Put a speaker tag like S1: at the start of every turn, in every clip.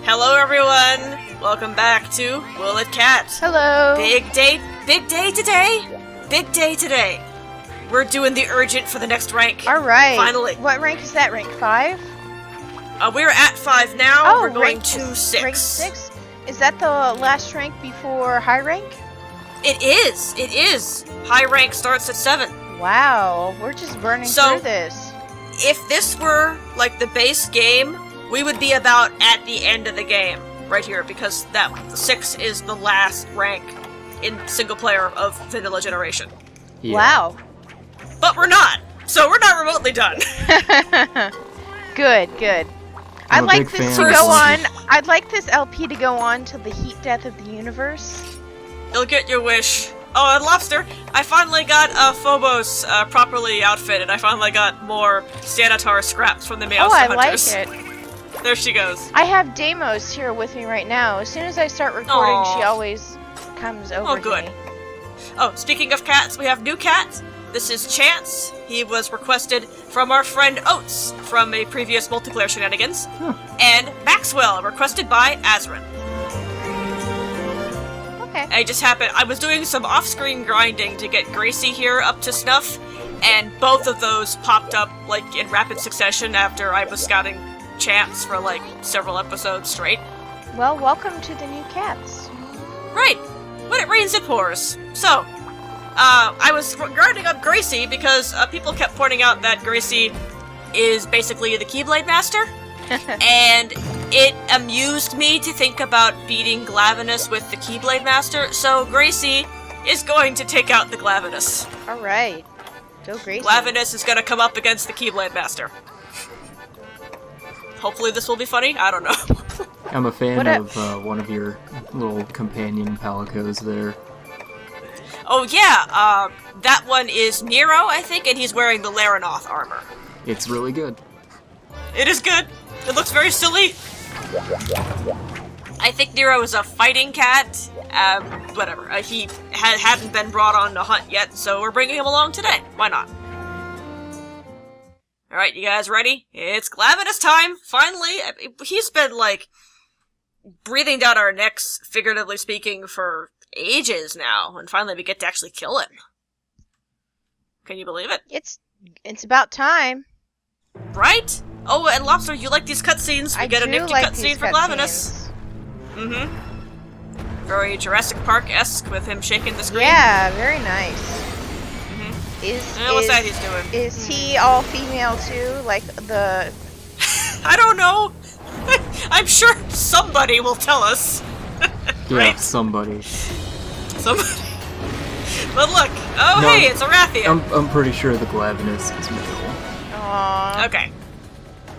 S1: Hello everyone! Welcome back to Will It Cat.
S2: Hello!
S1: Big day today! We're doing the urgent for the next rank.
S2: Alright.
S1: Finally.
S2: What rank is that? Rank 5?
S1: We're at 5 now.
S2: Oh,
S1: we're going
S2: rank
S1: to 6.
S2: Rank 6? Is that the last rank before high rank?
S1: It is! High rank starts at 7.
S2: Wow, we're just burning through this.
S1: If this were, like, the base game, we would be about at the end of the game. Right here, because the 6 is the last rank in single player of Vanilla Generation.
S2: Yeah. Wow.
S1: But we're not! So we're not remotely done.
S2: Good. I'd like this to go on. I'd like this LP to go on till the heat death of the universe.
S1: You'll get your wish. Oh, and Lobster, I finally got Phobos properly outfitted. I finally got more Sanitar scraps from the Meowster Hunters.
S2: I like it.
S1: There she goes.
S2: I have Deimos here with me right now. As soon as I start recording,
S1: Aww.
S2: She always comes over to me.
S1: Oh, speaking of cats, we have new cats. This is Chance. He was requested from our friend Oates from a previous multiplayer shenanigans. And Maxwell, requested by Azrin.
S2: Okay.
S1: I was doing some off-screen grinding to get Gracie here up to snuff, and both of those popped up, like, in rapid succession after I was scouting Chance for, like, several episodes straight.
S2: Well, welcome to the new cats.
S1: Right. When it rains, it pours. So, I was grinding up Gracie because people kept pointing out that Gracie is basically the Keyblade Master, and it amused me to think about beating Glavenus with the Keyblade Master, so Gracie is going to take out the Glavenus.
S2: Alright. Go Gracie.
S1: Glavenus is going to come up against the Keyblade Master. Hopefully this will be funny, I don't know.
S3: I'm a fan of one of your little companion palicos there.
S1: Oh yeah, that one is Nero, I think, and he's wearing the Laranoth armor.
S3: It's really good.
S1: It is good. It looks very silly. I think Nero is a fighting cat. Whatever. He hadn't been brought on to hunt yet, so we're bringing him along today. Why not? Alright, you guys ready? It's Glavenus time! Finally! He's been, like, breathing down our necks, figuratively speaking, for ages now, and finally we get to actually kill him. Can you believe it?
S2: It's about time.
S1: Right? Oh, and Lobster, you like these cutscenes? We get a nifty cutscene for Glavenus. Mm-hmm. Very Jurassic Park-esque with him shaking the screen.
S2: Yeah, very nice.
S1: What's that he's doing?
S2: Is he all female too? Like the...
S1: I don't know. I'm sure somebody will tell us. Right?
S3: Yeah, somebody.
S1: But look. Oh, no, hey, it's a Rathian.
S3: I'm pretty sure the Glavenus is male.
S2: Aww.
S1: Okay.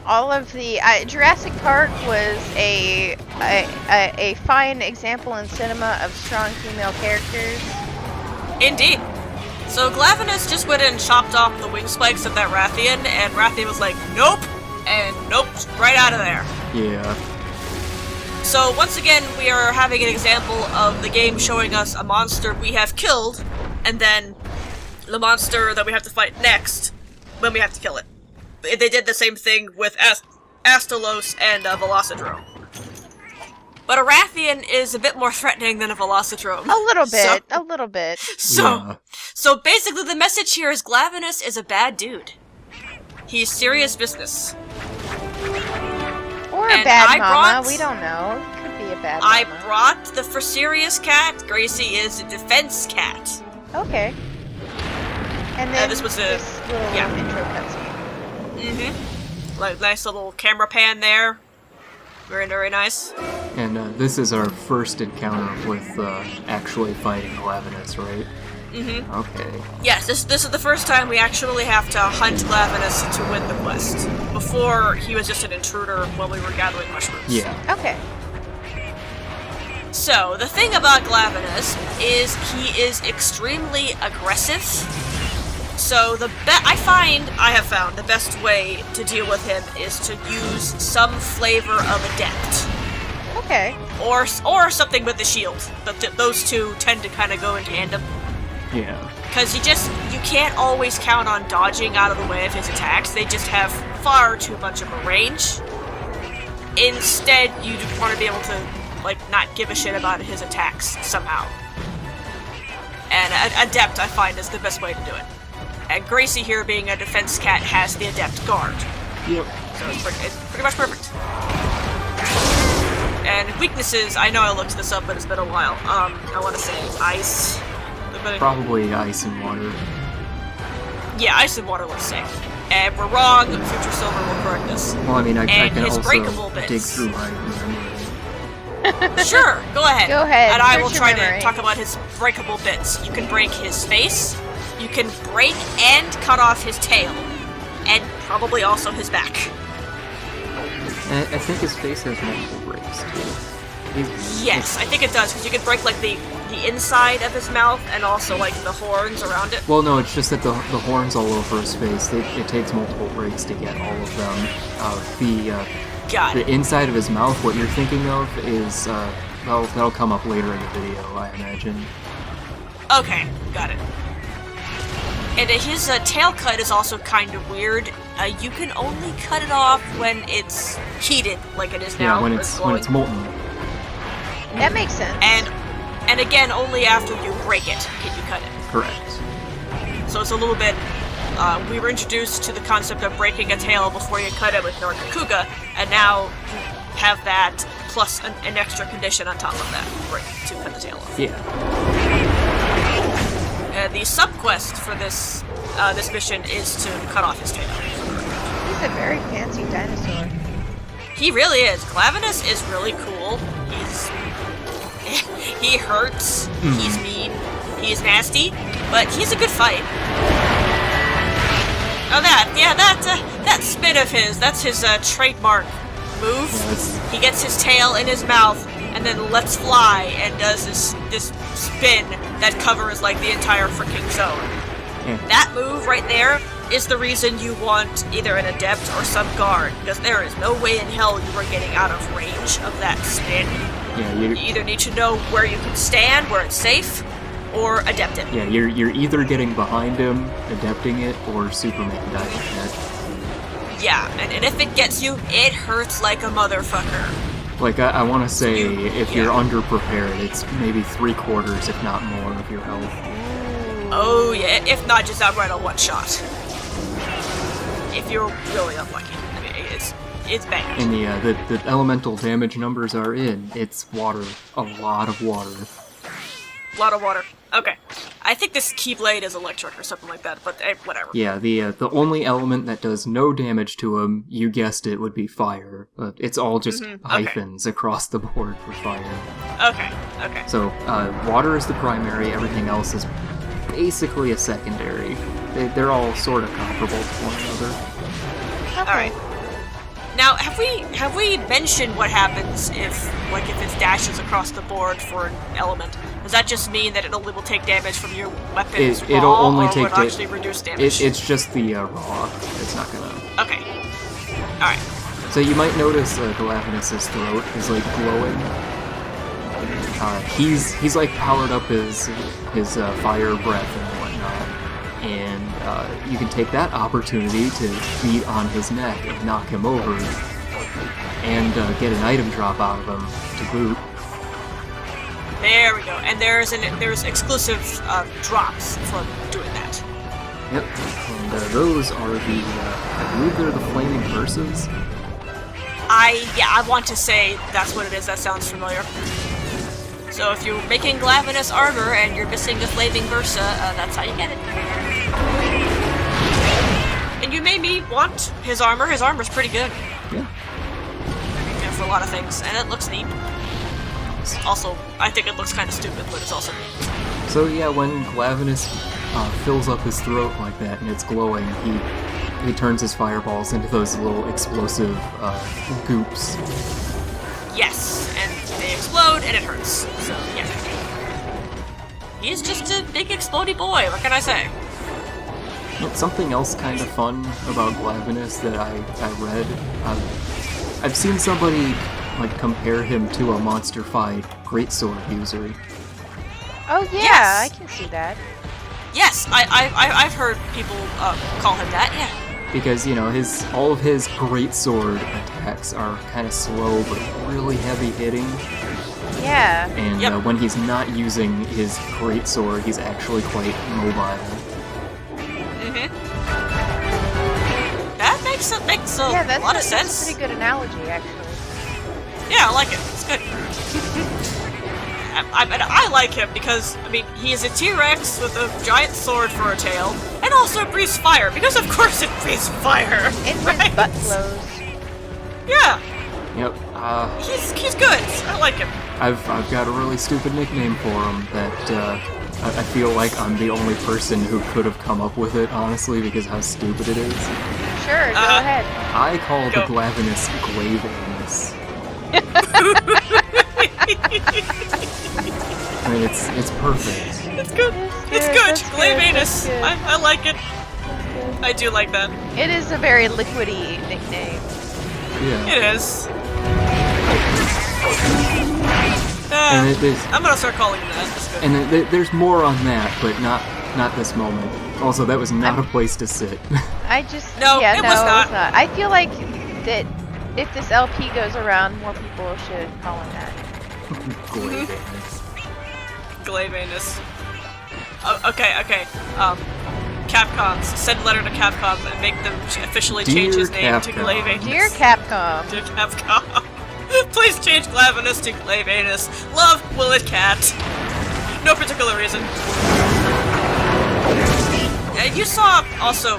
S2: All of the Jurassic Park was a fine example in cinema of strong female characters.
S1: Indeed. So Glavenus just went and chopped off the wing spikes of that Rathian, and Rathian was like, nope, and nope, right out of there.
S3: Yeah.
S1: So once again, we are having an example of the game showing us a monster we have killed, and then the monster that we have to fight next when we have to kill it. They did the same thing with Astalos and Velocidrome. But a Rathian is a bit more threatening than a Velocidrome.
S2: A little bit.
S1: So basically the message here is Glavenus is a bad dude. He's serious business.
S2: Or a bad mama, we don't know. Could be a bad mama.
S1: I brought the for serious cat. Gracie is a defense cat.
S2: Okay. And then
S1: this was
S2: this little intro cutscene.
S1: Mm-hmm. Like, nice little camera pan there. Very, very nice.
S3: And this is our first encounter with actually fighting Glavenus, right?
S1: Mm-hmm.
S3: Okay.
S1: Yes, this is the first time we actually have to hunt Glavenus to win the quest. Before, he was just an intruder while we were gathering mushrooms.
S3: Yeah.
S2: Okay.
S1: So, the thing about Glavenus is he is extremely aggressive. So I have found the best way to deal with him is to use some flavor of Adept.
S2: Okay.
S1: Or something with the shield. Those two tend to kind of go in tandem.
S3: Yeah.
S1: Because you can't always count on dodging out of the way of his attacks. They just have far too much of a range. Instead, you want to be able to, like, not give a shit about his attacks somehow. And Adept, I find, is the best way to do it. And Gracie here, being a defense cat, has the Adept guard.
S3: Yep.
S1: So it's pretty much perfect. And weaknesses, I know I looked this up, but it's been a while. I want to say ice.
S3: Probably ice and water.
S1: Yeah, ice and water looks sick. And we're wrong, Future Silver will correct this.
S3: Well, I mean, I can
S1: his
S3: also
S1: breakable bits.
S3: dig through my memory.
S1: Sure, go ahead.
S2: Go ahead,
S1: And I will
S2: search
S1: try
S2: your memory.
S1: to talk about his breakable bits. You can break his face, you can break and cut off his tail, and probably also his back.
S3: And I think his face has multiple breaks, too.
S1: Yes, I think it does, because you can break, like, the inside of his mouth and also, like, the horns around it.
S3: Well, no, it's just that the horns all over his face, it takes multiple breaks to get all of them.
S1: Got it.
S3: The inside of his mouth, what you're thinking of, is, that'll come up later in the video, I imagine.
S1: Okay, got it. And his tail cut is also kind of weird. You can only cut it off when it's heated, like it is now.
S3: Yeah, when it's molten.
S2: That makes sense.
S1: And again, only after you break it can you cut it.
S3: Correct.
S1: So it's a little bit. We were introduced to the concept of breaking a tail before you cut it with Norkakuga, and now you have that plus an extra condition on top of that to cut the tail off.
S3: Yeah.
S1: The subquest for this mission is to cut off his tail.
S2: He's a very fancy dinosaur.
S1: He really is. Glavenus is really cool. He hurts. He's mean. He's nasty, but he's a good fight. Oh, that spin of his. That's his trademark move.
S3: Yes.
S1: He gets his tail in his mouth and then lets fly and does this spin that covers like the entire freaking zone.
S3: Yeah.
S1: That move right there is the reason you want either an Adept or some guard, because there is no way in hell you are getting out of range of that spin.
S3: Yeah,
S1: You either need to know where you can stand, where it's safe, or Adept it.
S3: yeah, you're either getting behind him, adepting it, or Superman diving it.
S1: Yeah, and if it gets you, it hurts like a motherfucker.
S3: Like, I want to say, if you're
S1: yeah.
S3: underprepared, it's maybe 3/4, if not more, of your health.
S1: Oh yeah, if not, just outright a one shot. If you're really unlucky. I mean, it's bad.
S3: And the elemental damage numbers are in. It's water. A lot of water.
S1: A lot of water. Okay. I think this Keyblade is electric or something like that, but whatever.
S3: Yeah, the only element that does no damage to him, you guessed it, would be fire. It's all just hyphens across the board for fire.
S1: Okay.
S3: So, water is the primary, everything else is basically a secondary. They're all sort of comparable to one another.
S1: Alright. Now, have we mentioned what happens if it dashes across the board for an element? Does that just mean that it only will take damage from your weapons
S3: It'll only
S1: or
S3: take
S1: will it actually reduce damage?
S3: It's just the raw. It's not gonna...
S1: Okay. Alright.
S3: So you might notice Glavenus' throat is like glowing. He's like powered up his fire breath and whatnot, and you can take that opportunity to beat on his neck and knock him over, and get an item drop out of him to boot.
S1: There we go. And there's exclusive drops from doing that.
S3: Yep, and those are I believe they're the flaming verses.
S1: I want to say that's what it is. That sounds familiar. So if you're making Glavenus armor and you're missing the flaming versa, that's how you get it. And you made me want his armor. His armor's pretty good.
S3: Yeah.
S1: For a lot of things, and it looks neat. Also, I think it looks kind of stupid, but it's also neat.
S3: So yeah, when Glavenus fills up his throat like that and it's glowing, he turns his fireballs into those little explosive goops.
S1: Yes, and they explode, and it hurts. So, yeah. He's just a big explodey boy, what can I say?
S3: Something else kind of fun about Glavenus that I read, I've seen somebody like compare him to a Monster 5 greatsword user.
S2: Oh yeah,
S1: Yes.
S2: I can see that.
S1: Yes, I've heard people call him that, yeah.
S3: because you know all of his greatsword attacks are kind of slow but really heavy hitting.
S2: Yeah.
S3: And when he's not using his greatsword, he's actually quite mobile.
S1: That makes a lot of sense.
S2: That's a pretty good analogy, actually.
S1: Yeah, I like it. It's good. I like him because, I mean, he is a T-Rex with a giant sword for a tail, and also breathes fire, because of course it breathes fire!
S2: And his butt flows.
S1: Yeah!
S3: Yep.
S1: He's good. I like him.
S3: I've got a really stupid nickname for him that I feel like I'm the only person who could have come up with it, honestly, because how stupid it is.
S2: Sure, go ahead.
S3: I call the Glavenus Glavenus. I mean, it's perfect.
S1: It's good. It's good. Glavenus. I like it. I do like that.
S2: It is a very liquidy nickname.
S3: Yeah.
S1: It is.
S3: And
S1: I'm gonna start calling him that. That's good.
S3: And there's more on that, but not this moment. Also, that was not a place to sit.
S2: I just
S1: No,
S2: yeah,
S1: it
S2: no,
S1: was
S2: it's
S1: not.
S2: not. I feel like that if this LP goes around, more people should call him that.
S3: Glavenus.
S1: Glavenus. Oh, okay. Capcom. Send a letter to Capcom and make them officially change his name to Glavenus.
S2: Dear Capcom.
S1: Dear Capcom. Please change Glavenus to Glavenus. Love, Willet Cat. No particular reason. You saw also,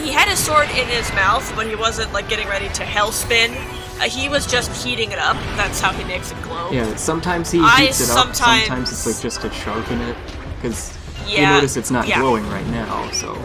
S1: he had his sword in his mouth, but he wasn't like getting ready to hellspin. He was just heating it up. That's how he makes it glow.
S3: Yeah, sometimes he heats it up, sometimes it's like just to sharpen it, because you notice it's not glowing right now, so...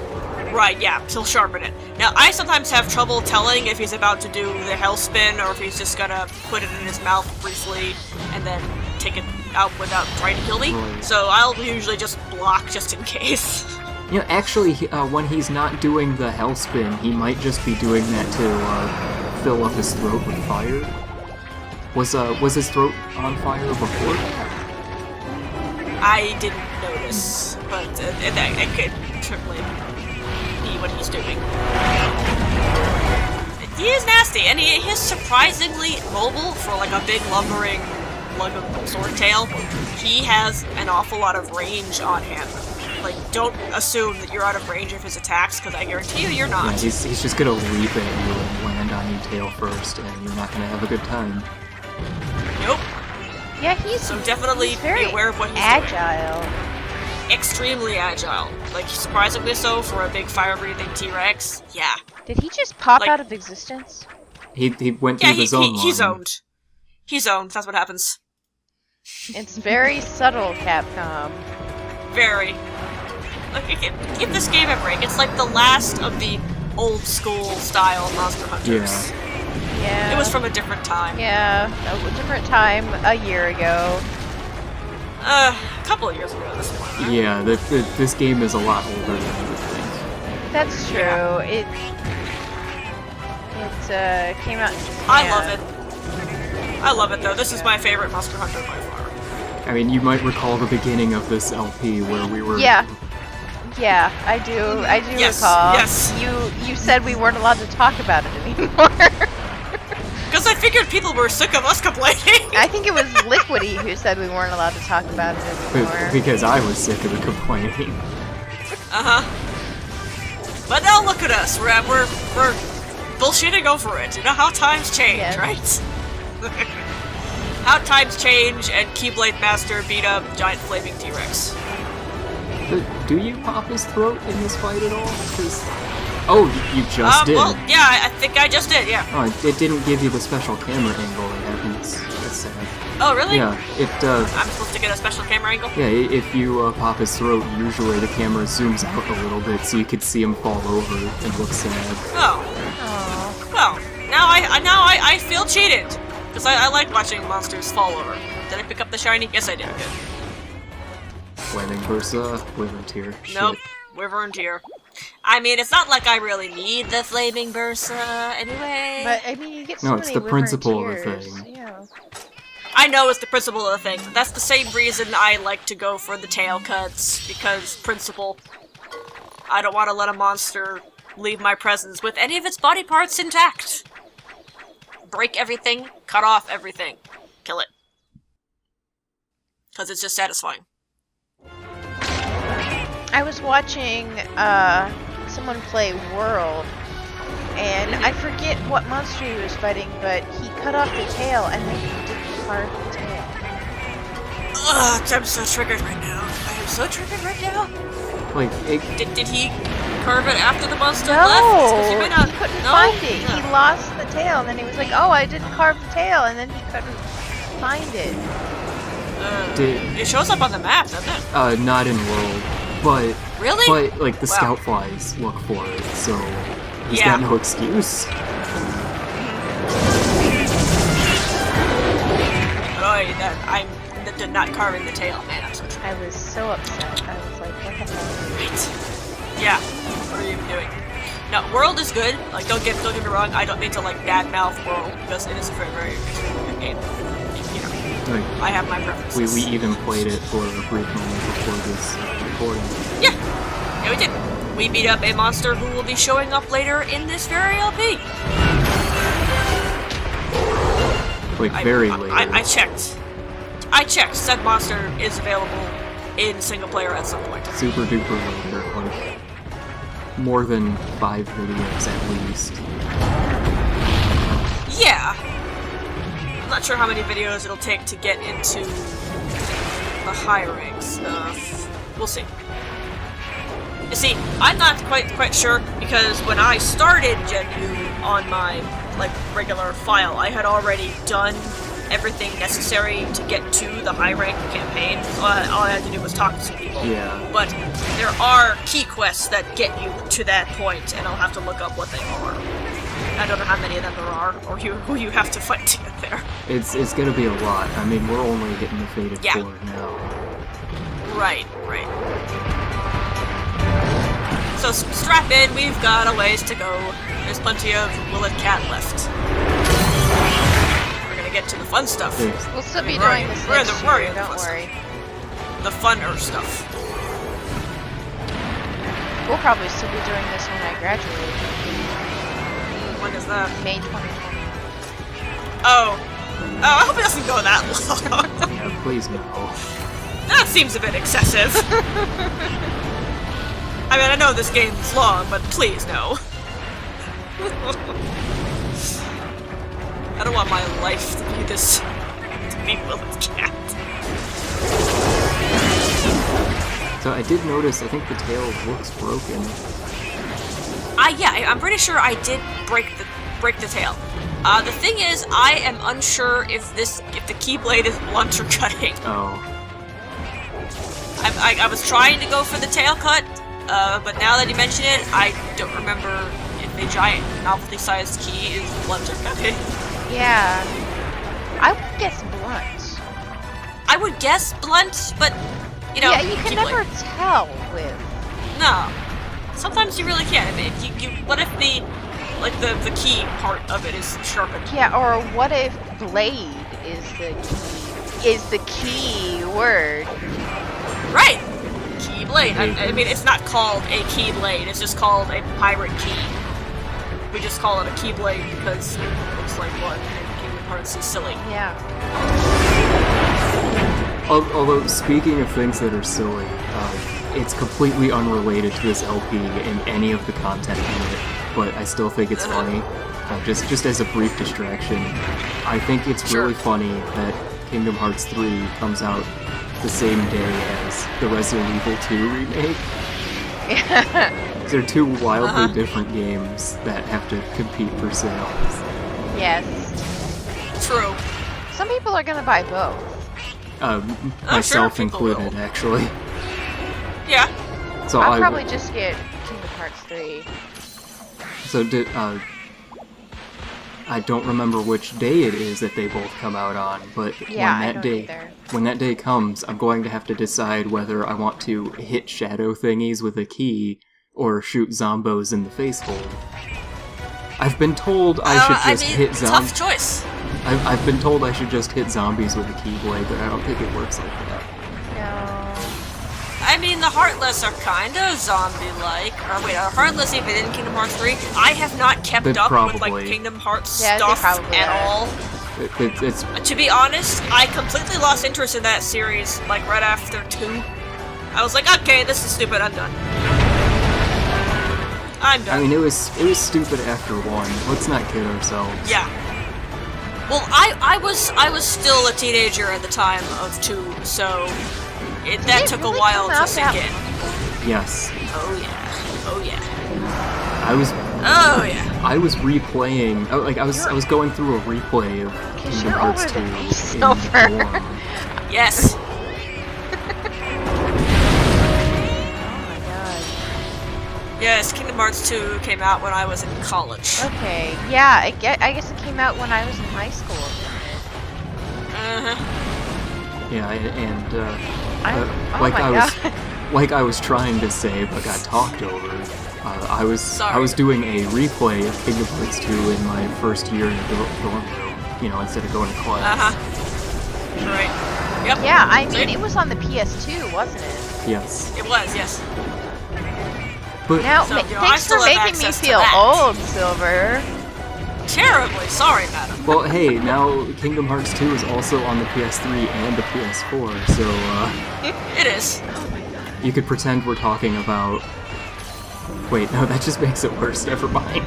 S1: Right, yeah, he'll sharpen it. Now, I sometimes have trouble telling if he's about to do the hellspin, or if he's just gonna put it in his mouth briefly, and then take it out without trying to kill me.
S3: Right.
S1: So I'll usually just block just in case.
S3: You know, actually, when he's not doing the hellspin, he might just be doing that to fill up his throat with fire. Was his throat on fire before?
S1: I didn't notice, but it could certainly be what he's doing. He is nasty, and he is surprisingly mobile for like a big lumbering lug of sword tail. He has an awful lot of range on him. Like, don't assume that you're out of range of his attacks, because I guarantee you you're not.
S3: Yeah, he's just gonna leap at you and land on you tail first, and you're not gonna have a good time.
S1: Nope.
S2: Yeah, he's
S1: So definitely
S2: very
S1: be aware of what he's
S2: agile.
S1: doing. Extremely agile. Like, surprisingly so for a big fire-breathing T-Rex. Yeah.
S2: Did he just pop
S1: Like-
S2: out of existence?
S3: He went through the zone line.
S1: he's owned. He's owned, that's what happens.
S2: It's very subtle, Capcom.
S1: Very. Like, give this game a break. It's like the last of the old school style Monster Hunters.
S2: Yeah.
S1: It was from a different time.
S2: Yeah, a different time, a year ago.
S1: A couple of years ago at this point. Right?
S3: Yeah, this game is a lot older than you would think.
S2: That's true.
S1: Yeah.
S2: It came out in Japan.
S1: I love it. I love it though. This is my favorite Monster Hunter by far.
S3: I mean, you might recall the beginning of this LP where we were...
S2: Yeah, I do
S1: Yes,
S2: recall.
S1: yes.
S2: You said we weren't allowed to talk about it anymore.
S1: Because I figured people were sick of us complaining.
S2: I think it was Liquidy who said we weren't allowed to talk about it anymore.
S3: Because I was sick of the complaining.
S1: But now look at us. We're bullshitting over it. You know how times change,
S2: Yes.
S1: right? How times change, and Keyblade Master beat up giant flaming T-Rex.
S3: Do you pop his throat in this fight at all? 'Cause... Oh, you just did.
S1: Well, yeah, I think I just did, yeah.
S3: Oh, it didn't give you the special camera angle it happens. That's sad.
S1: Oh, really?
S3: Yeah, it
S1: I'm supposed to get a special camera angle?
S3: Yeah, if you pop his throat, usually the camera zooms out a little bit so you could see him fall over and look sad.
S1: Oh.
S2: Aw.
S1: Well, now I feel cheated. Because I like watching monsters fall over. Did I pick up the shiny? Yes, I did. Good.
S3: Flaming Bursa, Wyvern Tear.
S1: Nope. Wyvern Tear. I mean, it's not like I really need the Flaming Bursa anyway.
S2: But I mean, you get so
S3: No,
S2: many
S3: it's the
S2: Wyvern
S3: principle of the
S2: tears.
S3: thing.
S2: Yeah.
S1: I know it's the principle of the thing. That's the same reason I like to go for the tail cuts, because principle. I don't want to let a monster leave my presence with any of its body parts intact. Break everything, cut off everything, kill it. Because it's just satisfying.
S2: I was watching someone play World, and I forget what monster he was fighting, but he cut off the tail and then he didn't carve the tail.
S1: Ugh, I'm so triggered right now. I am so triggered right now.
S3: Like,
S1: Did he carve it after the monster
S2: No,
S1: left? 'Cause you may not,
S2: he couldn't
S1: no?
S2: find it.
S1: No.
S2: He lost the tail, and then he was like, "Oh, I didn't carve the tail," and then he couldn't find it.
S3: Did-
S1: It shows up on the map, doesn't it?
S3: not in World, but
S1: Really?
S3: but like the
S1: Wow.
S3: scout flies look for it, so he's
S1: Yeah.
S3: got no excuse.
S1: Oh, I'm not carving the tail, man. I'm so triggered.
S2: I was so upset. I was like, "What the hell?"
S1: Right. Yeah. What are you even doing? No, World is good. Like, don't get me wrong. I don't mean to like badmouth World because it is a very, very extremely good game. You know,
S3: Like,
S1: I have my preferences.
S3: we even played it for a brief moment before this recording.
S1: Yeah, we did. We beat up a monster who will be showing up later in this very LP.
S3: Like, very late.
S1: I checked. Said monster is available in single player at some point.
S3: Super duper later, like more than 5 videos at least.
S1: Yeah. I'm not sure how many videos it'll take to get into the higher ranks. We'll see. You see, I'm not quite sure because when I started Gen U on my like regular file, I had already done everything necessary to get to the high rank campaign. So all I had to do was talk to some people.
S3: Yeah.
S1: But there are key quests that get you to that point, and I'll have to look up what they are. I don't know how many of them there are, or who you have to fight to get there.
S3: It's gonna be a lot. I mean, we're only hitting the Fated
S1: Yeah.
S3: 4 now.
S1: Right. So strap in, we've got a ways to go. There's plenty of Willet Cat left. We're gonna get to the fun stuff.
S3: There's-
S2: We'll still be
S1: Right.
S2: doing this
S1: We're
S2: next
S1: the warrior
S2: year, don't
S1: plus.
S2: worry.
S1: The funner stuff.
S2: We'll probably still be doing this when I graduate.
S1: When is that?
S2: May 2020.
S1: Oh, I hope it doesn't go that long.
S3: Yeah, please no.
S1: That seems a bit excessive. I mean, I know this game's long, but please no. I don't want my life to be this... to be Willet Cat.
S3: So I did notice, I think the tail looks broken.
S1: I'm pretty sure I did break the tail. The thing is, I am unsure if the keyblade is blunt or cutting.
S3: Oh.
S1: I was trying to go for the tail cut, but now that you mention it, I don't remember if a giant novelty-sized key is blunt or cutting.
S2: Yeah. I would guess blunt.
S1: I would guess blunt, but you know.
S2: Yeah, you can
S1: keyblade.
S2: never tell with.
S1: No. Sometimes you really can't. I mean, what if the key part of it is sharpened?
S2: Yeah, or what if blade is the key word?
S1: Right! Keyblade. I mean, it's not called a keyblade, it's just called a pirate key. We just call it a keyblade because it looks like one, and keyblade parts is silly.
S2: Yeah.
S3: Although, speaking of things that are silly, it's completely unrelated to this LP in any of the content in it, but I still think it's funny. Just as a brief distraction, I think it's really funny that Kingdom Hearts 3 comes out the same day as the Resident Evil 2 remake. They're two wildly different games that have to compete for sales.
S2: Yes.
S1: True.
S2: Some people are gonna buy both.
S3: Myself
S1: sure, people
S3: included,
S1: will.
S3: actually.
S1: Yeah.
S3: So
S2: I'll probably just get Kingdom Hearts 3.
S3: So I don't remember which day it is that they both come out on, but
S2: Yeah, I
S3: when that
S2: don't
S3: day
S2: either.
S3: when that day comes, I'm going to have to decide whether I want to hit shadow thingies with a key or shoot zombos in the face hole. I've been told I should just hit
S1: tough
S3: zombies.
S1: choice.
S3: I've been told I should just hit zombies with a keyblade, but I don't think it works like that.
S2: No.
S1: I I mean, the Heartless are kinda zombie-like. Or wait, are Heartless even in Kingdom Hearts 3? I have not kept
S3: They
S1: up with,
S3: probably-
S1: like, Kingdom Hearts
S2: Yeah, they
S1: stuff
S2: probably
S1: at
S2: are.
S1: all.
S3: It's
S1: To be honest, I completely lost interest in that series, like, right after 2. I was like, okay, this is stupid, I'm done. I'm done.
S3: I mean, it was stupid after 1. Let's not kid ourselves.
S1: Yeah. Well, I was still a teenager at the time of 2, so that
S2: it
S1: took
S2: really
S1: a while
S2: come
S1: to
S2: out
S1: sink
S2: that
S1: in.
S3: Yes.
S1: Oh yeah. Oh yeah.
S3: I was
S1: Oh yeah.
S3: I was replaying. Oh, like I was going through a replay of Kingdom
S2: you're
S3: Hearts
S2: older
S3: 2
S2: than me,
S3: in
S2: Silver.
S3: the dorm.
S1: Yes.
S2: Oh my god.
S1: Yes, Kingdom Hearts 2 came out when I was in college.
S2: Okay, yeah, I guess it came out when I was in high school.
S1: Uh-huh.
S3: Yeah, and
S2: oh
S3: like
S2: my
S3: I was
S2: god.
S3: like I was trying to say, but got talked over. I was
S1: Sorry.
S3: doing a replay of Kingdom Hearts 2 in my first year in the dorm room. You know, instead of going to class.
S1: Uh-huh. Right. Yep.
S2: Yeah, I mean,
S1: See?
S2: it was on the PS2, wasn't it?
S3: Yes,
S1: It was, yes.
S3: but
S2: Now,
S1: So, you know, I
S2: thanks for
S1: still have
S2: making me
S1: access to
S2: feel
S1: that.
S2: old, Silver.
S1: Terribly sorry, madam.
S3: well, hey, now Kingdom Hearts 2 is also on the PS3 and the PS4, so
S1: It is.
S3: you could pretend we're talking about. Wait, no, that just makes it worse. Never mind.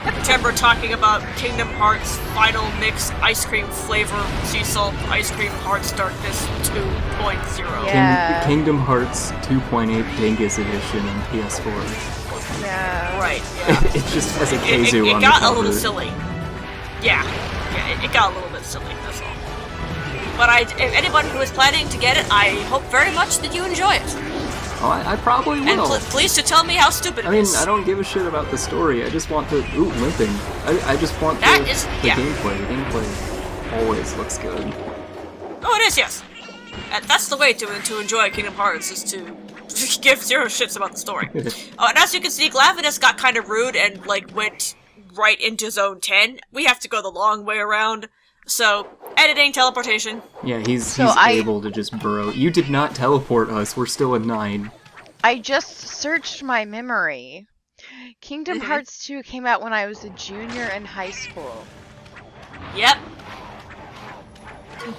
S1: Pretend we're talking about Kingdom Hearts Final Mix Ice Cream Flavor Sea Salt Ice Cream Hearts Darkness 2.0.
S2: Yeah.
S3: Kingdom Hearts 2.8 Dingus Edition on PS4.
S2: Yeah.
S1: Right, yeah.
S3: It just has a
S1: It
S3: Kazoo on the
S1: got
S3: cover.
S1: a little silly. Yeah, it got a little bit silly, that's all. But if anyone who is planning to get it, I hope very much that you enjoy it.
S3: Oh, I probably
S1: And
S3: will.
S1: please to tell me how stupid
S3: I
S1: it
S3: mean,
S1: is.
S3: I don't give a shit about the story. I just want the limping. I just want the
S1: Yeah.
S3: gameplay. The gameplay always looks good.
S1: Oh, it is, yes. And that's the way to enjoy Kingdom Hearts, is to give zero shits about the story. And as you can see, Glavenus got kind of rude and, like, went right into Zone 10. We have to go the long way around. So, editing, teleportation.
S3: Yeah, he's
S2: So
S3: able to just burrow. You did not teleport us. We're still in 9.
S2: I just searched my memory. Kingdom
S1: Mhm.
S2: Hearts 2 came out when I was a junior in high school.
S1: Yep.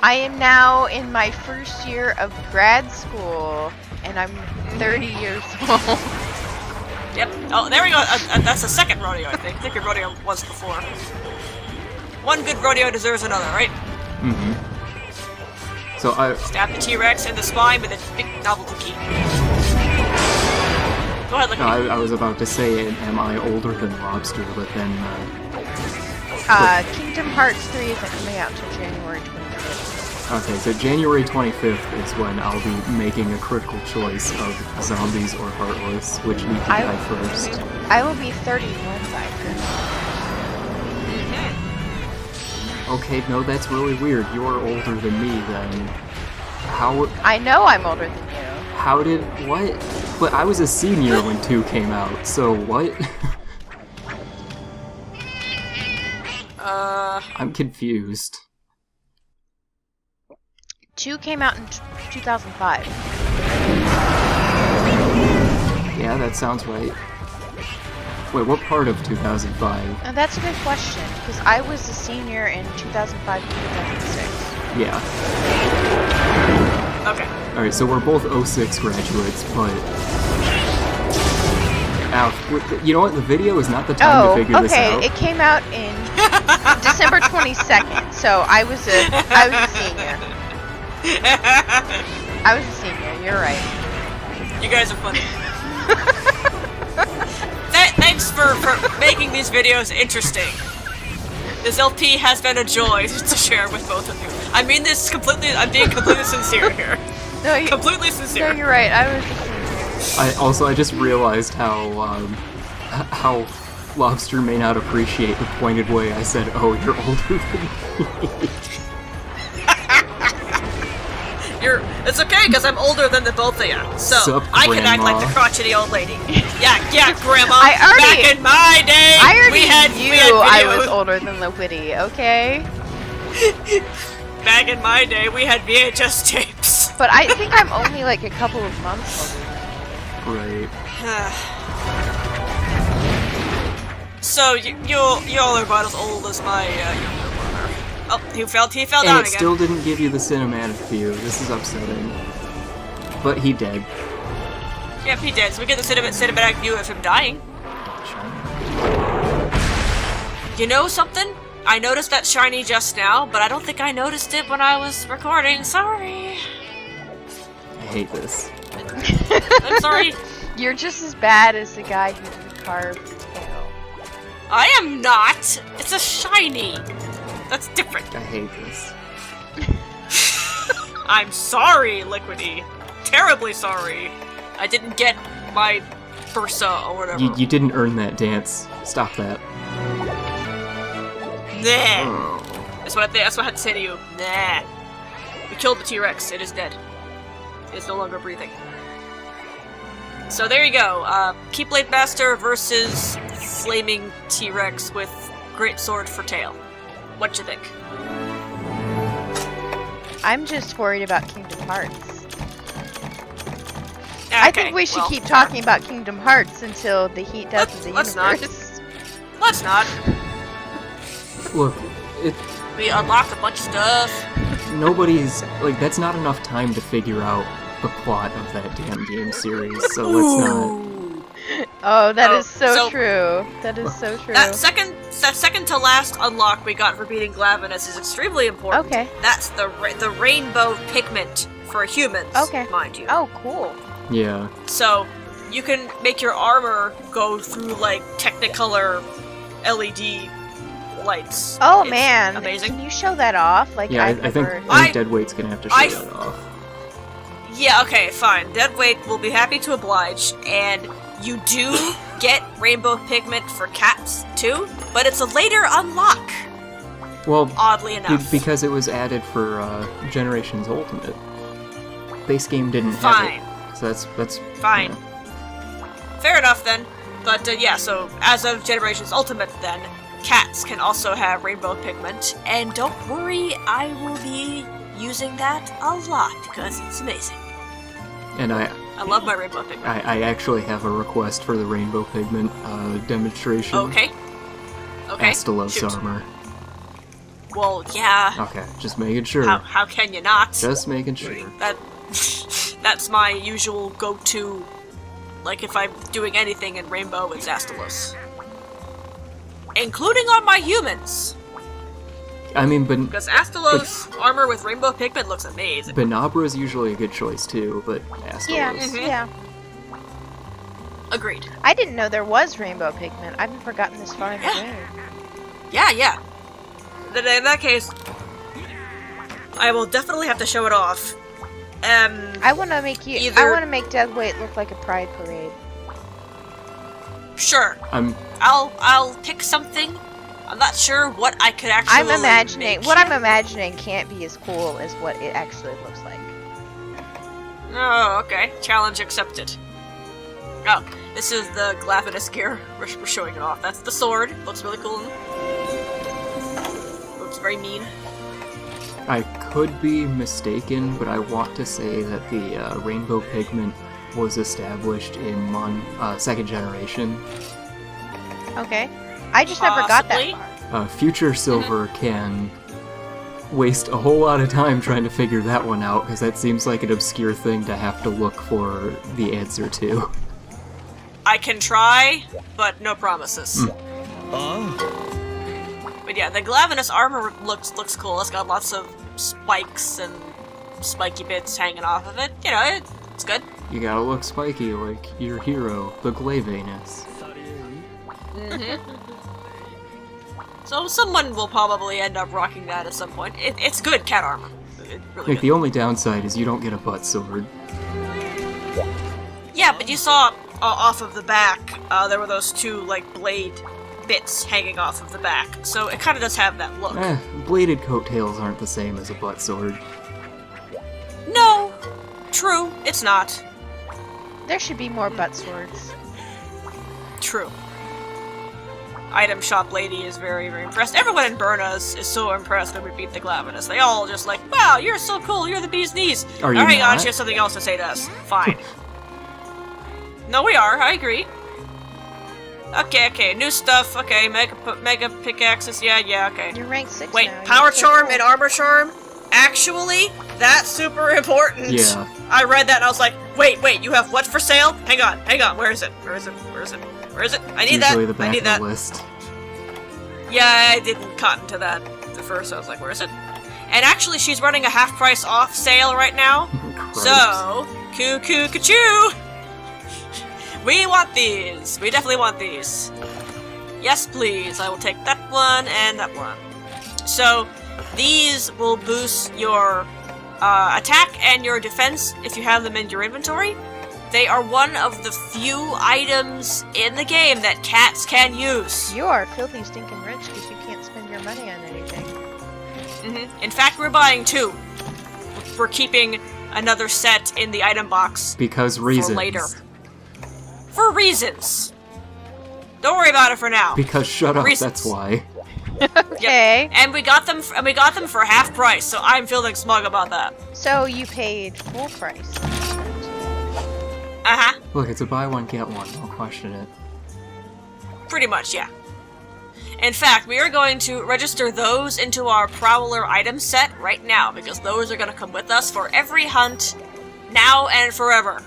S2: I am now in my first year of grad school, and I'm 30 years old.
S1: Yep. Oh, there we go. That's the second rodeo, I think. I think your rodeo was before. One good rodeo deserves another, right?
S3: Mm-hmm. So
S1: Stab the T-Rex in the spine with a big novelty key. Go ahead, look
S3: no,
S1: at me.
S3: I was about to say, am I older than Lobster? But then,
S2: Kingdom Hearts 3 isn't coming out until January 25th.
S3: okay, so January 25th is when I'll be making a critical choice of zombies or Heartless, which need to die first.
S2: I will be 31 by then.
S3: Okay, no, that's really weird. You're older than me, then. How
S2: I know I'm older than you.
S3: How did what? But I was a senior when 2 came out, so what? I'm confused.
S2: 2 came out in 2005.
S3: Yeah, that sounds right. Wait, what part of 2005?
S2: Now that's a good question, because I was a senior in 2005 to 2006.
S3: Yeah.
S1: Okay.
S3: Alright, so we're both 06 graduates, but... Ow, you know what? The video is not the time to figure this out.
S2: Okay, it came out in December 22nd, so I was a senior. I was a senior, you're right.
S1: You guys are funny. Thanks for making these videos interesting. This LP has been a joy to share with both of you. I mean this completely, I'm being completely sincere here.
S2: No,
S1: Completely sincere.
S2: No, you're right, I was a senior.
S3: I just realized how Lobster may not appreciate the pointed way I said, oh, you're older than me.
S1: It's okay, because I'm older than the both of you. So,
S3: Sup,
S1: I can act like
S3: Grandma?
S1: the crotchety old lady. Yeah, Grandma.
S2: I already-
S1: Back in my day,
S2: I already
S1: we had
S2: knew
S1: videos.
S2: I was older than the witty, okay?
S1: Back in my day, we had VHS tapes.
S2: But I think I'm only like a couple of months older.
S3: Right.
S1: So you all are about as old as my younger brother. Oh, he fell
S3: And
S1: down
S3: it
S1: again.
S3: still didn't give you the cinematic view. This is upsetting. But he dead.
S1: Yep, he did. So we get the cinematic view of him dying. You know something? I noticed that shiny just now, but I don't think I noticed it when I was recording. Sorry.
S3: I hate this.
S1: I'm sorry.
S2: You're just as bad as the guy who recarved the tail.
S1: I am not. It's a shiny. That's different.
S3: I hate this.
S1: I'm sorry, Liquidy. Terribly sorry. I didn't get my Bursa or whatever.
S3: You didn't earn that dance. Stop that.
S1: Nah.
S3: Oh.
S1: That's what I had to say to you. Nah. We killed the T-Rex. It is dead. It is no longer breathing. So there you go. Keyblade Master versus Flaming T-Rex with Great Sword for tail. What you think?
S2: I'm just worried about Kingdom Hearts.
S1: Okay,
S2: I think we should
S1: well,
S2: keep talking about Kingdom Hearts until the heat death of the
S1: Let's not.
S2: universe.
S1: Let's not.
S3: Look,
S1: We unlocked a bunch of stuff.
S3: nobody's like that's not enough time to figure out the plot of that damn game series. So let's not.
S2: Oh, that
S1: Oh,
S2: is so
S1: so-
S2: true. That is so true.
S1: That second to last unlock we got for beating Glavenus is extremely important.
S2: Okay.
S1: That's the rainbow pigment for humans.
S2: Okay.
S1: Mind you.
S2: Oh, cool.
S3: Yeah.
S1: So you can make your armor go through like Technicolor LED lights.
S2: Oh
S1: It's
S2: man,
S1: amazing.
S2: Can you show that off? Like
S3: Yeah, I
S2: I've
S3: think
S2: never...
S3: Deadweight's gonna have to show
S1: I-
S3: that off.
S1: Yeah, okay, fine. Deadweight will be happy to oblige, and you do get rainbow pigment for cats too, but it's a later unlock,
S3: Well,
S1: oddly enough.
S3: because it was added for Generations Ultimate. Base game didn't
S1: Fine.
S3: have it. So that's
S1: Fine.
S3: yeah.
S1: Fair enough then. But yeah, so as of Generations Ultimate then, cats can also have rainbow pigment, and don't worry, I will be using that a lot, because it's amazing.
S3: And I
S1: love my rainbow pigment.
S3: I actually have a request for the rainbow pigment demonstration.
S1: Okay. Okay.
S3: Astalos
S1: shoot.
S3: armor.
S1: Well, yeah.
S3: Okay, just making sure.
S1: How can you not?
S3: Just making sure.
S1: That's my usual go-to. Like if I'm doing anything in Rainbow, it's Astalos. Including on my humans!
S3: I mean,
S1: Because Astalos armor with rainbow pigment looks amazing.
S3: Benabra is usually a good choice too, but Astalos.
S2: Yeah,
S1: Mhm.
S2: yeah.
S1: Agreed.
S2: I didn't know there was rainbow pigment. I've never gotten this far in the
S1: Yeah.
S2: game.
S1: Yeah. Then in that case, I will definitely have to show it off.
S2: I want to make
S1: Either-
S2: I want to make Deadweight look like a pride parade.
S1: Sure. I'll pick something. I'm not sure what I could actually
S2: I'm imagining
S1: make.
S2: what I'm imagining can't be as cool as what it actually looks like.
S1: Oh, okay. Challenge accepted. Oh, this is the Glavenus gear. We're showing it off. That's the sword. Looks really cool. Looks very mean.
S3: I could be mistaken, but I want to say that the rainbow pigment was established in second generation.
S2: Okay. I just never got that
S1: Possibly.
S2: far.
S3: Future Silver can waste a whole lot of time trying to figure that one out, because that seems like an obscure thing to have to look for the answer to.
S1: I can try, but no promises. But yeah, the Glavenus armor looks cool. It's got lots of spikes and spiky bits hanging off of it. You know, it's good.
S3: You gotta look spiky like your hero, the Glavenus.
S1: So someone will probably end up rocking that at some point. It's good cat armor. It's really
S3: Like,
S1: good.
S3: the only downside is you don't get a butt sword.
S1: Yeah, but you saw off of the back, there were those two, like, blade bits hanging off of the back. So it kind of does have that look.
S3: Bladed coattails aren't the same as a butt sword.
S1: No! True, it's not.
S2: There should be more butt swords.
S1: True. item shop lady is very, very impressed. Everyone in Berna is so impressed when we beat the Glavenus. They all just like, wow, you're so cool, you're the bee's knees.
S3: Are you
S1: Hang on,
S3: not?
S1: she has something else to say to us. Fine. No, we are, I agree. Okay, new stuff, okay, mega pickaxes, yeah, okay.
S2: You're rank 6
S1: Wait,
S2: now.
S1: power
S2: You're so
S1: charm
S2: cool.
S1: and armor charm? Actually, that's super important.
S3: Yeah.
S1: I read that and I was like, wait, you have what for sale? Hang on, where is it? I need that.
S3: Usually the back
S1: I need
S3: of
S1: that.
S3: the list.
S1: Yeah, I didn't cotton to that at first. I was like, where is it? And actually, she's running a half price off sale right now.
S3: Gross.
S1: So, ka-choo! We want these. We definitely want these. Yes, please. I will take that one and that one. So, these will boost your attack and your defense if you have them in your inventory. They are one of the few items in the game that cats can use.
S2: You are filthy stinking rich because you can't spend your money on anything.
S1: In fact, we're buying 2. We're keeping another set in the item box
S3: Because reasons.
S1: for later. For reasons. Don't worry about it for now.
S3: Because shut up,
S1: Reasons.
S3: that's why.
S2: Okay.
S1: And we got them. For half price, so I'm feeling smug about that.
S2: So you paid full price.
S3: Look, it's a buy one, get one. Don't question it.
S1: Pretty much, yeah. In fact, we are going to register those into our Prowler item set right now, because those are going to come with us for every hunt, now and forever.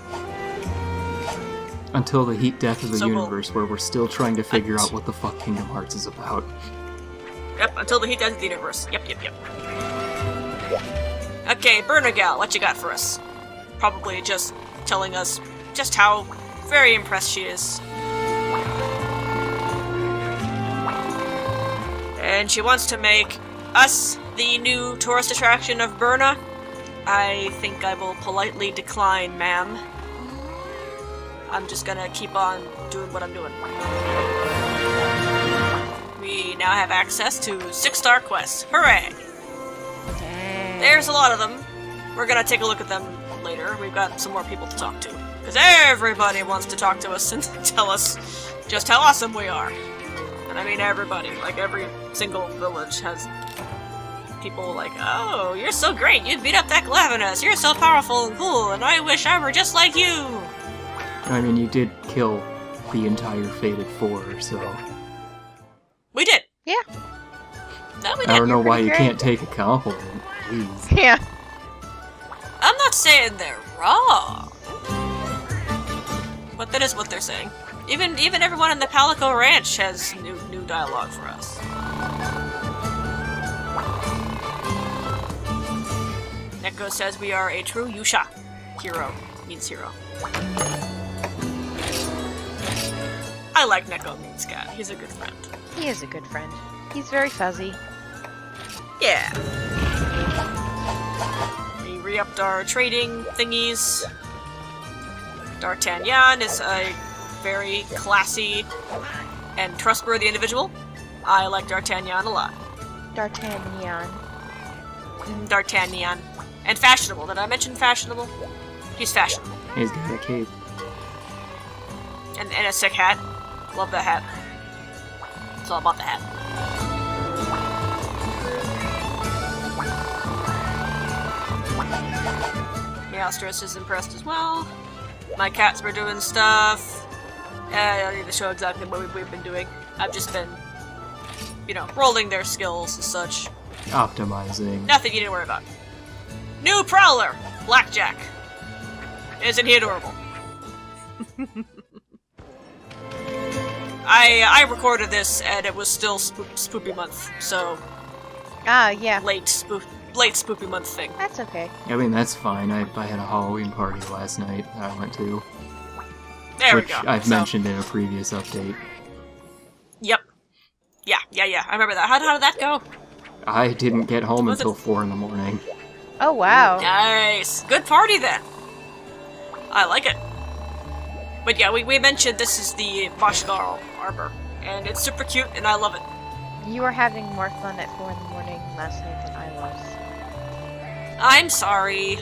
S3: Until the heat death of the
S1: So we'll-
S3: universe, where we're still trying to figure out what the fuck Kingdom Hearts is about.
S1: Yep, until the heat ends the universe. Yep. Okay, Bernagal, what you got for us? Probably just telling us just how very impressed she is. And she wants to make us the new tourist attraction of Berna. I think I will politely decline, ma'am. I'm just gonna keep on doing what I'm doing. We now have access to 6-star quests. Hooray!
S2: Dang.
S1: There's a lot of them. We're gonna take a look at them later. We've got some more people to talk to. Because everybody wants to talk to us and tell us just how awesome we are. And I mean everybody. Like, every single village has people like, oh, you're so great, you beat up that Glavenus, you're so powerful and cool, and I wish I were just like you!
S3: I mean, you did kill the entire Fated Four, so...
S1: We did!
S2: Yeah.
S1: No, we
S3: I don't
S1: did.
S3: know why you
S2: pretty
S3: can't take a compliment. Jeez.
S2: Yeah.
S1: I'm not saying they're wrong. But that is what they're saying. Even everyone in the Palico Ranch has new dialogue for us. Neko says we are a true Yusha. Hero means hero. I like Neko means cat. He's a good friend.
S2: He is a good friend. He's very fuzzy.
S1: Yeah. We re-upped our trading thingies. D'Artagnan is a very classy and trustworthy individual. I like D'Artagnan a lot.
S2: D'Artagnan.
S1: D'Artagnan. And fashionable. Did I mention fashionable? He's fashionable.
S3: He's got a cape.
S1: And a sick hat. Love that hat. It's all about the hat. Meowstress is impressed as well. My cats were doing stuff. I don't need to show exactly what we've been doing. I've just been, rolling their skills and such.
S3: Optimizing.
S1: Nothing you need to worry about. New Prowler! Blackjack. Isn't he adorable? I recorded this and it was still spoopy month, so
S2: Ah, yeah.
S1: late spoopy month thing.
S2: That's okay.
S3: I mean, that's fine. I had a Halloween party last night that I went to.
S1: There
S3: which
S1: we go.
S3: I've
S1: So,
S3: mentioned in a previous update.
S1: Yep. Yeah. I remember that. How did that go?
S3: I didn't get home
S1: Was it-
S3: until 4 in the morning.
S2: Oh, wow.
S1: Nice. Good party then. I like it. But yeah, we mentioned this is the Boschgar Arbor, and it's super cute, and I love it.
S2: You were having more fun at 4 in the morning last night than I was.
S1: I'm sorry.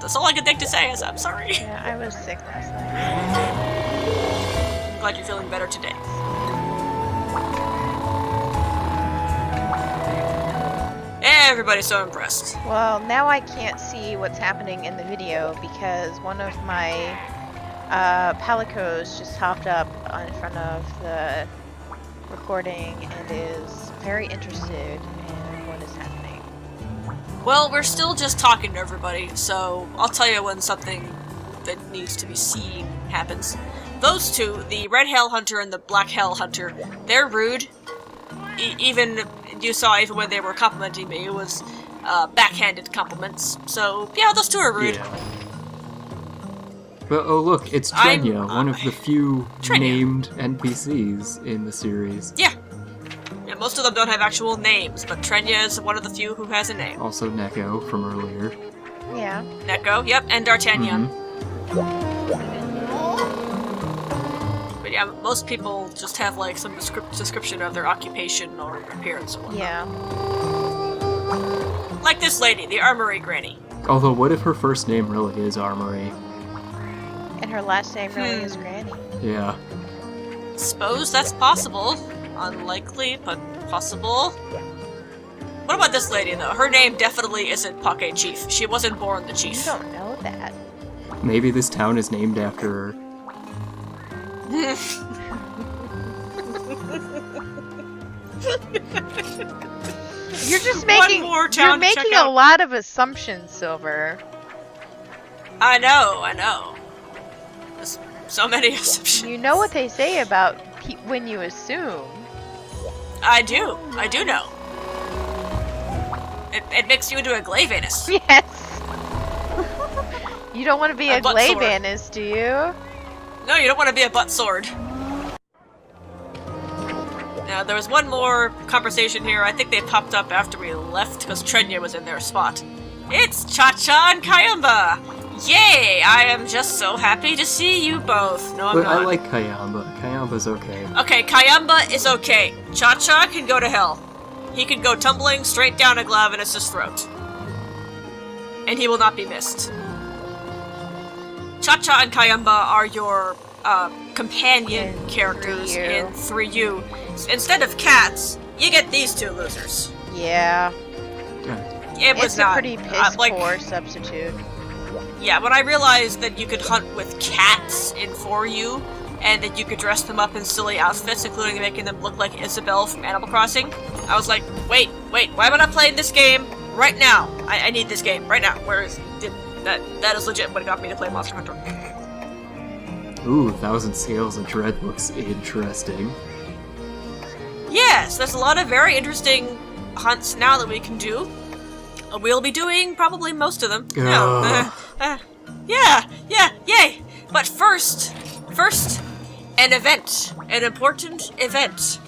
S1: That's all I can think to say is I'm sorry.
S2: Yeah, I was sick last night.
S1: I'm glad you're feeling better today. Everybody's so impressed.
S2: Well, now I can't see what's happening in the video because one of my palicos just hopped up in front of the recording and is very interested in what is happening.
S1: Well, we're still just talking to everybody, so I'll tell you when something that needs to be seen happens. Those two, the red hell hunter and the black hell hunter, they're rude. Even you saw even when they were complimenting me, it was backhanded compliments. So yeah, those two are rude.
S3: Yeah. But oh look, it's Trenya, one of the few named NPCs in the series.
S1: Yeah. Yeah, most of them don't have actual names, but Trenya is one of the few who has a name.
S3: Also Neko from earlier.
S2: Yeah.
S1: Neko, yep, and D'Artagnan. But yeah, most people just have like some description of their occupation or appearance or whatnot.
S2: Yeah.
S1: Like this lady, the Armory Granny.
S3: Although, what if her first name really is Armory?
S2: And her last name really is Granny.
S3: Yeah.
S1: Suppose that's possible. Unlikely, but possible. What about this lady, though? Her name definitely isn't Pocket Chief. She wasn't born the chief.
S2: You don't know that.
S3: Maybe this town is named after her.
S2: You're just making you're making a lot of assumptions, Silver.
S1: I know. There's so many assumptions.
S2: You know what they say about when you assume.
S1: I do know. It makes you into a Glavenus.
S2: Yes. You don't want to be a Glavenus, do you?
S1: No, you don't want to be a butt sword. Now, there was one more conversation here. I think they popped up after we left because Trenya was in their spot. It's Cha-Cha and Kayamba! Yay! I am just so happy to see you both. No, I'm
S3: but
S1: not.
S3: I like Kayamba. Kayamba's okay.
S1: Okay, Kayamba is okay. Cha-Cha can go to hell. He can go tumbling straight down a Glavenus' throat. And he will not be missed. Cha-Cha and Kayamba are your companion characters in 3U. Instead of cats, you get these two losers.
S2: Yeah.
S1: It's
S2: a pretty piss-poor substitute.
S1: Yeah, when I realized that you could hunt with cats in 4U, and that you could dress them up in silly outfits, including making them look like Isabelle from Animal Crossing, I was like, wait, why am I not playing this game right now? I need this game right now. Where is that is legit what got me to play Monster Hunter.
S3: Ooh, 1,000 Scales of Dread looks interesting.
S1: Yes, there's a lot of very interesting hunts now that we can do. We'll be doing probably most of them. No. Yeah, yay! But first, an event. An important event.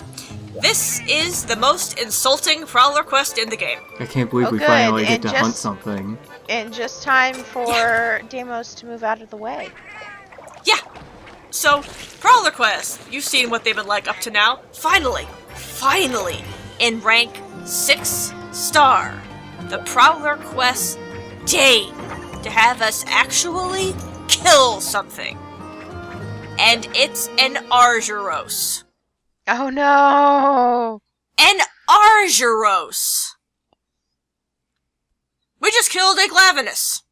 S1: This is the most insulting Prowler quest in the game.
S3: I can't believe we finally get to hunt something.
S2: And just time for Deimos to move out of the way.
S1: Yeah! So, Prowler quest. You've seen what they've been like up to now. Finally, in rank 6 star, the Prowler quest deign to have us actually kill something. And it's an Argyros.
S2: Oh no!
S1: An Argyros! We just killed a Glavenus.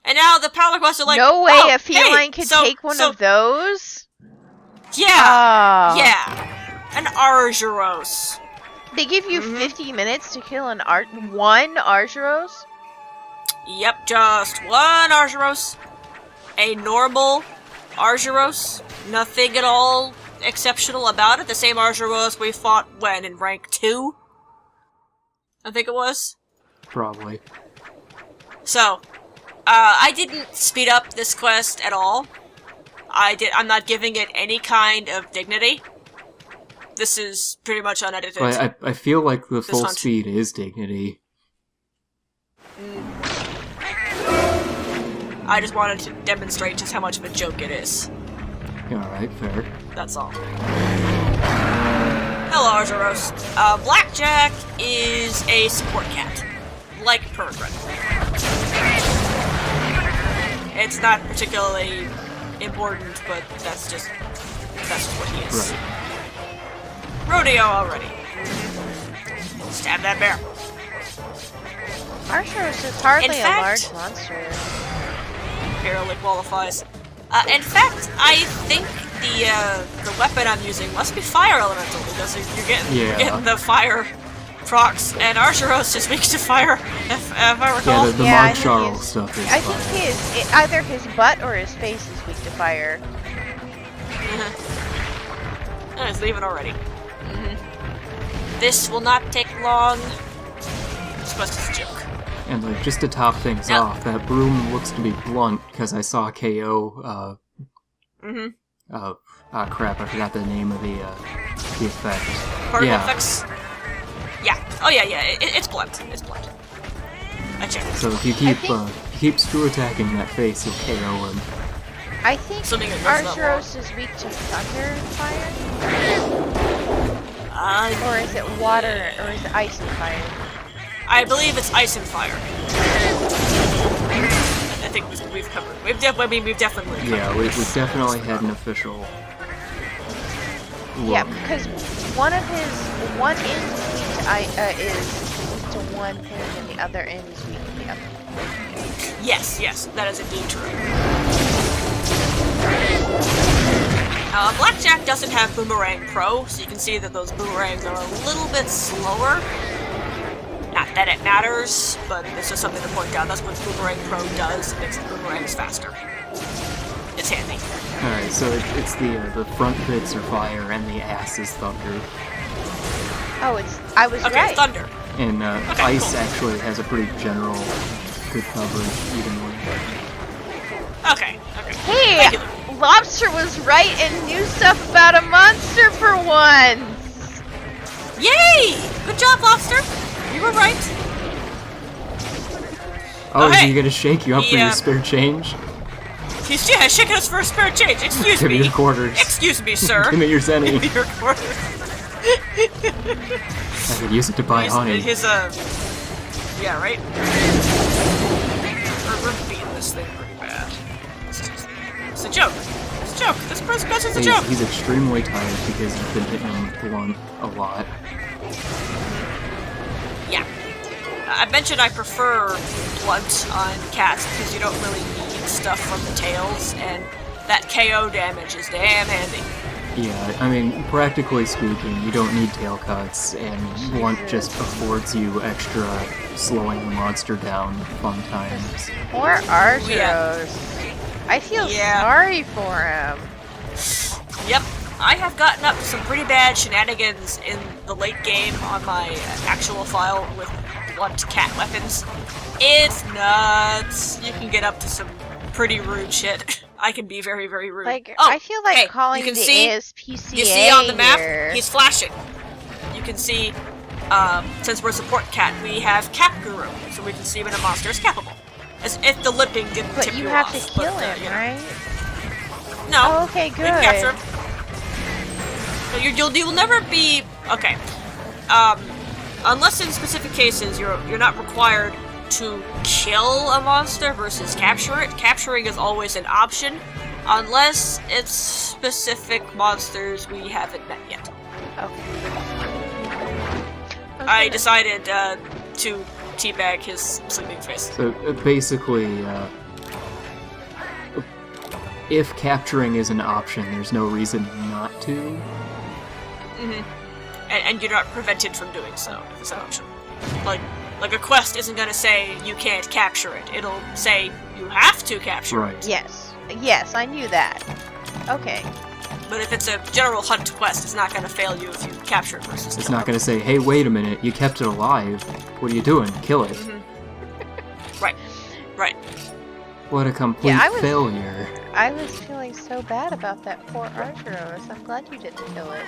S1: And now the Prowler quest are like,
S2: no way
S1: oh,
S2: a feline could take one of those?
S1: Yeah, yeah. An Argyros.
S2: They give you 50 minutes to kill one Argyros?
S1: Yep, just one Argyros. A normal Argyros. Nothing at all exceptional about it. The same Argyros we fought when in rank 2? I think it was.
S3: Probably.
S1: So, I didn't speed up this quest at all. I'm not giving it any kind of dignity. This is pretty much unedited.
S3: But I feel like the full speed is dignity.
S1: I just wanted to demonstrate just how much of a joke it is.
S3: Alright, fair.
S1: That's all. Hello, Argyros. Blackjack is a support cat. Like Peregrine. It's not particularly important, but that's that's what he is.
S3: Right.
S1: Rodeo already. Stab that bear.
S2: Archeros is hardly
S1: In
S2: a
S1: fact-
S2: large monster.
S1: Barely qualifies. In fact, I think the weapon I'm using must be fire elemental because you're getting the fire procs, and Archeros is weak to fire, if I recall.
S3: Yeah, the
S2: Yeah, I
S3: Mod
S2: think
S3: Charles
S2: he's-
S3: stuff is
S2: I
S3: fire.
S2: think either his butt or his face is weak to fire.
S1: Oh, he's leaving already. This will not take long. It's just a joke.
S3: And like, just to top things
S1: No.
S3: off, that broom looks to be blunt because I saw KO. Crap! I forgot the name of the effect.
S1: Particle
S3: Yeah.
S1: effects. Yeah. Oh yeah. It's blunt. It's blunt. I checked.
S3: So if you keep screw attacking that face, you'll KO him.
S2: I think
S1: Assuming it goes that
S2: Archeros is weak to thunder and fire? Or is it water, or is it ice and fire?
S1: I believe it's ice and fire. I think we've covered. We've definitely covered.
S3: Yeah, we definitely had an official look.
S2: Yeah, because one end is weak to one thing, and the other end is weak to the other.
S1: Yes, that is indeed true. Blackjack doesn't have Boomerang Pro, so you can see that those boomerangs are a little bit slower. Not that it matters, but it's just something to point out. That's what Boomerang Pro does. It makes the boomerangs faster. It's handy.
S3: Alright, so it's the front bits are fire and the ass is thunder.
S2: Oh, I was
S1: Okay,
S2: right.
S1: thunder.
S3: And
S1: Okay,
S3: ice
S1: cool.
S3: actually has a pretty general good coverage, evenly.
S1: Okay.
S2: Hey,
S1: Thank you.
S2: Lobster was right and knew stuff about a monster for once.
S1: Yay! Good job, Lobster. You were right.
S3: Oh, is
S1: hey!
S3: he gonna shake you up for
S1: Yeah.
S3: your spare change?
S1: He's shaking us for a spare change. Excuse
S3: Give me
S1: me.
S3: your quarters.
S1: Excuse me, sir.
S3: Give me your zenny.
S1: Give me your quarters.
S3: I could use it to buy honey.
S1: Yeah, right? We're beating this thing pretty bad. It's a joke. It's a joke. This person's a joke.
S3: He's extremely tired because you've been hitting him blunt a lot.
S1: Yeah. I mentioned I prefer blunt on cats because you don't really need stuff from the tails, and that KO damage is damn handy.
S3: Yeah, I mean, practically speaking, you don't need tail cuts, and blunt just affords you extra slowing the monster down fun times.
S2: Poor Archeros.
S1: Yeah.
S2: I feel
S1: Yeah.
S2: sorry for him.
S1: Yep. I have gotten up to some pretty bad shenanigans in the late game on my actual file with blunt cat weapons. It's nuts. You can get up to some pretty rude shit. I can be very, very rude.
S2: Like,
S1: Oh,
S2: I feel like
S1: hey,
S2: calling
S1: you can
S2: the
S1: see,
S2: ASPCA
S1: You see on the map,
S2: here.
S1: he's flashing. You can see, since we're support cat, we have Cap Guru, so we can see when a monster is capable. As if the lipping didn't
S2: But
S1: tip
S2: you
S1: you
S2: have
S1: off.
S2: to kill
S1: but,
S2: him,
S1: you know.
S2: right?
S1: No.
S2: Oh, okay,
S1: You can capture
S2: good.
S1: him. No, you'll never be okay. Unless in specific cases you're not required to kill a monster versus capture it. Capturing is always an option, unless it's specific monsters we haven't met yet.
S2: Okay.
S1: I decided to teabag his sleeping face.
S3: So basically, if capturing is an option, there's no reason not to.
S1: And you're not prevented from doing so if it's an option. Like a quest isn't gonna say you can't capture it. It'll say you have to capture it.
S3: Right.
S2: Yes, I knew that. Okay.
S1: But if it's a general hunt quest, it's not gonna fail you if you capture it versus
S3: It's
S1: kill
S3: not going to say, hey, wait a minute, you kept it alive. What are you doing? Kill it.
S1: Right.
S3: What a complete
S2: Yeah, I was-
S3: failure.
S2: I was feeling so bad about that poor Archeros. I'm glad you didn't kill it.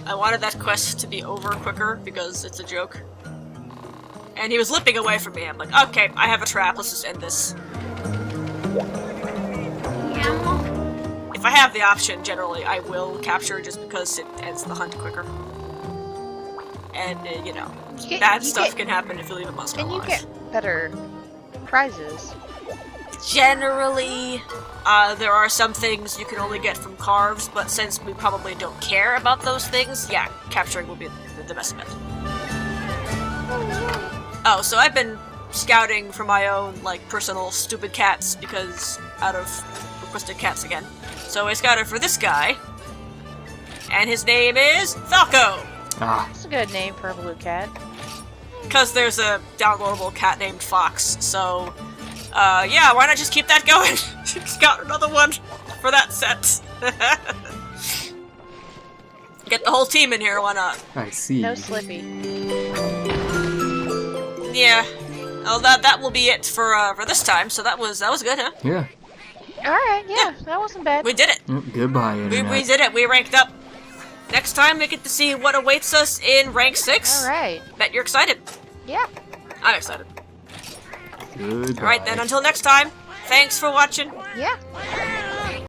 S1: I wanted that quest to be over quicker because it's a joke. And he was lipping away from me. I'm like, okay, I have a trap. Let's just end this. If I have the option, generally, I will capture just because it ends the hunt quicker. And, bad stuff can happen if you leave a monster
S2: And you
S1: alive.
S2: get better prizes.
S1: generally, there are some things you can only get from carves, but since we probably don't care about those things, yeah, capturing will be the best bet. Oh, so I've been scouting for my own, like, personal stupid cats, because out of requested cats again. So I scouted for this guy, and his name is Falco!
S3: Ah,
S2: That's a good name for a blue cat.
S1: Because there's a downloadable cat named Fox, so, yeah, why not just keep that going? Scout another one for that set. Get the whole team in here, why not?
S3: I see.
S2: No Slippy.
S1: Yeah. Oh, that will be it for this time, so that was good, huh?
S3: Yeah.
S2: Alright, yeah, that wasn't bad.
S1: We did it!
S3: Goodbye, Internet.
S1: We did it, we ranked up. Next time we get to see what awaits us in rank 6.
S2: Alright.
S1: Bet you're excited.
S2: Yeah.
S1: I'm excited.
S3: Goodbye.
S1: Alright then, until next time, thanks for watching.
S2: Yeah.